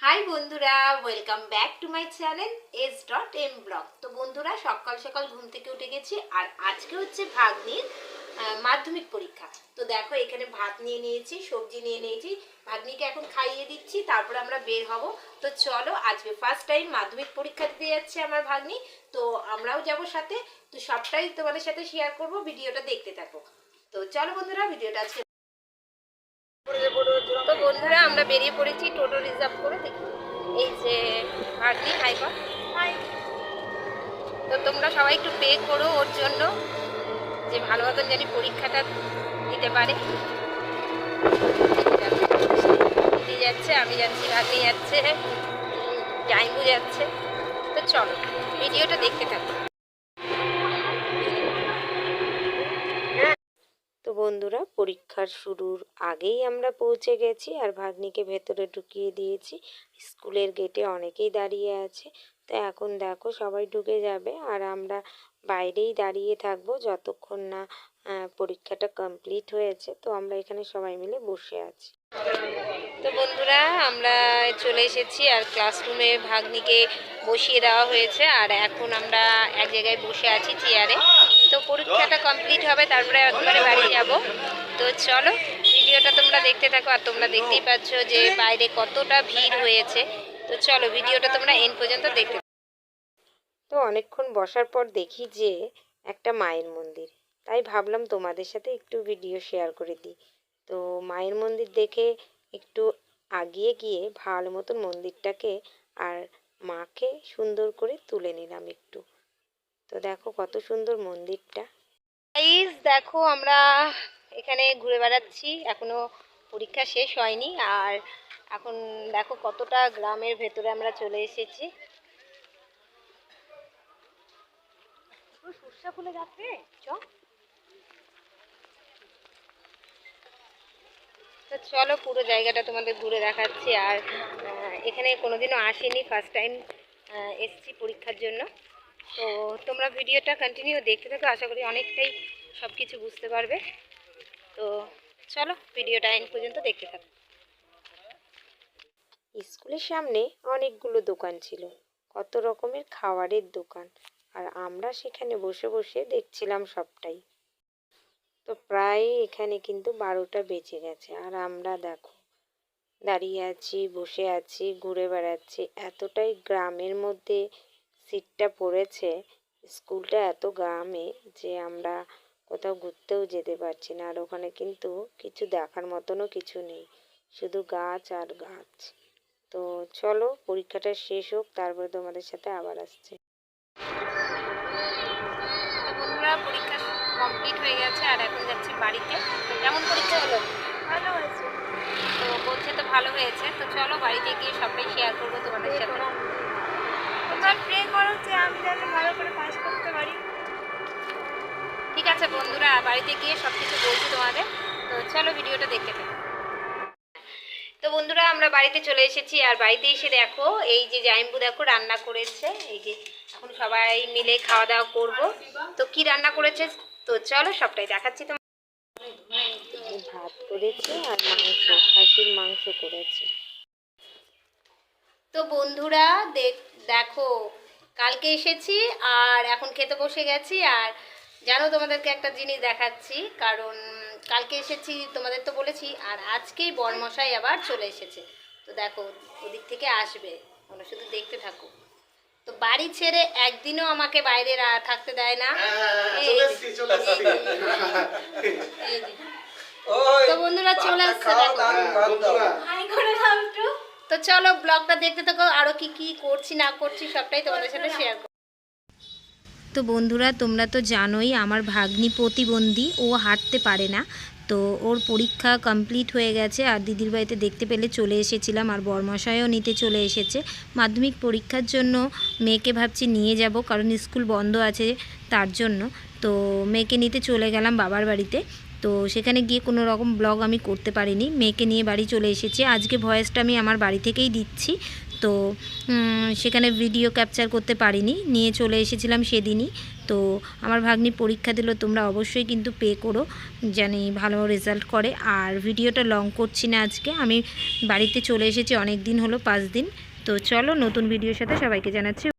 High বন্ধুরা, welcome back to my channel s.m blog. তো বন্ধুরা, সকাল সকাল ঘুম থেকে উঠে গেছি আর আজকে হচ্ছে ভাগ্নির মাধ্যমিক পরীক্ষা। তো দেখো, এখানে ভাত নিয়ে নিয়েছি, সবজি নিয়ে নিয়েছি, ভাগ্নিকে এখন খাইয়ে দিচ্ছি, তারপর আমরা বের হব। তো চলো, আজকে ফার্স্ট টাইম মাধ্যমিক পরীক্ষা দিতে যাচ্ছে আমার ভাগ্নি, তো আমরাও যাব সাথে। তো সবটাই তোমাদের সাথে শেয়ার করব, ভিডিওটা দেখতে থাকো। তো চলো বন্ধুরা, ভিডিওটা আজকে। তো বন্ধুরা, আমরা বেরিয়ে পড়েছি টোটো রিজার্ভ করে। দেখি এই যে ভাগ্নি, হাইপার। তো তোমরা সবাই একটু পে করো ওর জন্য, যে ভালো মতন জানি পরীক্ষাটা দিতে পারে। দিদি যাচ্ছে, আমি যাচ্ছি, ভাগ্নি যাচ্ছে, জাইমু যাচ্ছে। তো চলো, ভিডিওটা দেখতে থাকো। তো বন্ধুরা, পরীক্ষার শুরুর আগেই আমরা পৌঁছে গেছি আর ভাগ্নিকে ভেতরে ঢুকিয়ে দিয়েছি। স্কুলের গেটে অনেকেই দাঁড়িয়ে আছে। তো এখন দেখো, সবাই ঢুকে যাবে আর আমরা বাইরেই দাঁড়িয়ে থাকবো যতক্ষণ না পরীক্ষাটা কমপ্লিট হয়েছে। তো আমরা এখানে সবাই মিলে বসে আছি। তো বন্ধুরা, আমরা চলে এসেছি আর ক্লাসরুমে ভাগ্নিকে বসিয়ে দেওয়া হয়েছে আর এখন আমরা এক জায়গায় বসে আছি চেয়ারে। তো পরীক্ষাটা কমপ্লিট হবে, তারপরে একবারে বাড়ি যাব। তো চলো, ভিডিওটা তোমরা দেখতে থাকো। আর তোমরা দেখতেই পাচ্ছ যে বাইরে কতটা ভিড় হয়েছে। তো চলো, ভিডিওটা তোমরা এন্ড পর্যন্ত দেখতে। তো অনেকক্ষণ বসার পর দেখি যে একটা মায়ের মন্দির, তাই ভাবলাম তোমাদের সাথে একটু ভিডিও শেয়ার করে দিই। তো মায়ের মন্দির দেখে একটু আগিয়ে গিয়ে ভালো মতন মন্দিরটাকে আর মাকে সুন্দর করে তুলে নিলাম একটু। তো দেখো কত সুন্দর মন্দিরটা। গাইস দেখো, আমরা এখানে ঘুরে বেড়াচ্ছি, এখনো পরীক্ষা শেষ হয়নি। আর এখন দেখো কতটা গ্রামের ভেতরে আমরা চলে এসেছি। সরষা ফুলে যাচ্ছে চ। তো চলো, পুরো জায়গাটা তোমাদের ঘুরে দেখাচ্ছি। আর এখানে কোনোদিনও আসিনি, ফার্স্ট টাইম এসেছি পরীক্ষার জন্য। তো তোমরা ভিডিওটা কন্টিনিউ দেখতে থাকো, আশা করি অনেকটাই সব কিছু বুঝতে পারবে। তো চলো, ভিডিওটা এন্ড পর্যন্ত দেখতে থাকো। স্কুলের সামনে অনেকগুলো দোকান ছিল, কত রকমের খাবারের দোকান, আর আমরা সেখানে বসে বসে দেখছিলাম সবটাই। তো প্রায় এখানে কিন্তু 12টা বেজে গেছে আর আমরা দেখো দাঁড়িয়ে আছি, বসে আছি, ঘুরে বেড়াচ্ছি। এতটাই গ্রামের মধ্যে সিটটা পড়েছে, স্কুলটা এত গ্রামে যে আমরা কোথাও ঘুরতেও যেতে পারছি না। আর ওখানে কিন্তু কিছু দেখার মতনও কিছু নেই, শুধু গাছ আর গাছ। তো চলো, পরীক্ষাটা শেষ হোক, তারপরে তোমাদের সাথে আবার আসছে। বন্ধুরা, পরীক্ষা কমপ্লিট হয়ে গেছে আর এখন যাচ্ছি বাড়িতে। কেমন পরীক্ষা হলো? ভালো হয়েছে। তো বলছে তো ভালো হয়েছে। তো চলো, বাড়িতে গিয়ে সবটাই শেয়ার করবো তোমাদের সাথে। তোমরা প্রে করো যে আমি যাতে ভালো করে পাস করতে পারি। ঠিক আছে বন্ধুরা, বাড়িতে গিয়ে সব কিছু বলছি তোমাদের। তো চলো, ভিডিওটা দেখতে থাকো। তো বন্ধুরা, আমরা বাড়িতে চলে এসেছি আর বাড়িতে এসে দেখো এই যে জাইম্বু দেখো রান্না করেছে। এই যে এখন সবাই মিলে খাওয়া দাওয়া করবো। তো কি রান্না করেছে, তো চলো সবটাই দেখাচ্ছি তোমার। ভাত করেছে আর মাংস, খাসির মাংস করেছে। তো বন্ধুরা দেখো, কালকে এসেছি আর এখন খেতে বসে গেছি। আর জানো, তোমাদেরকে একটা জিনিস দেখাচ্ছি, কারণ কালকে এসেছি তোমাদের তো বলেছি, আর আজকেই বরমশাই আবার চলে এসেছে। তো দেখো, ওদিক থেকে আসবে, মানে শুধু দেখতে থাকো। তো বাড়ি ছেড়ে একদিনও আমাকে বাইরে থাকতে দেয় না। তো বন্ধুরা চলে আসছে, তো চলো ব্লগটা দেখতে থাকো, আরো কি কি করছি না করছি সবটাই তোমাদের সাথে শেয়ার করব। তো বন্ধুরা, তোমরা তো জানোই আমার ভাগ্নি প্রতিবন্ধী, ও হাঁটতে পারে না। তো ওর পরীক্ষা কমপ্লিট হয়ে গেছে আর দিদির বাড়িতে দেখতে পেলে চলে এসেছিলাম, আর বরমশাইও নিতে চলে এসেছে মাধ্যমিক পরীক্ষার জন্য। মেয়েকে ভাবছি নিয়ে যাব, কারণ স্কুল বন্ধ আছে তার জন্য। তো মেয়েকে নিতে চলে গেলাম বাবার বাড়িতে। তো সেখানে গিয়ে কোনো রকম ব্লগ আমি করতে পারিনি, মেয়েকে নিয়ে বাড়ি চলে এসেছি। আজকে ভয়েসটা আমি আমার বাড়ি থেকেই দিচ্ছি। তো সেখানে ভিডিও ক্যাপচার করতে পারিনি, নিয়ে চলে এসেছিলাম সেদিনই। তো আমার ভাগ্নি পরীক্ষা দিল, তোমরা অবশ্যই কিন্তু পে করো, জানি ভালো রেজাল্ট করে। আর ভিডিওটা লং করছি না আজকে, আমি বাড়িতে চলে এসেছি অনেক দিন হলো, 5 দিন। তো চলো নতুন ভিডিওর সাথে সবাইকে জানাচ্ছি।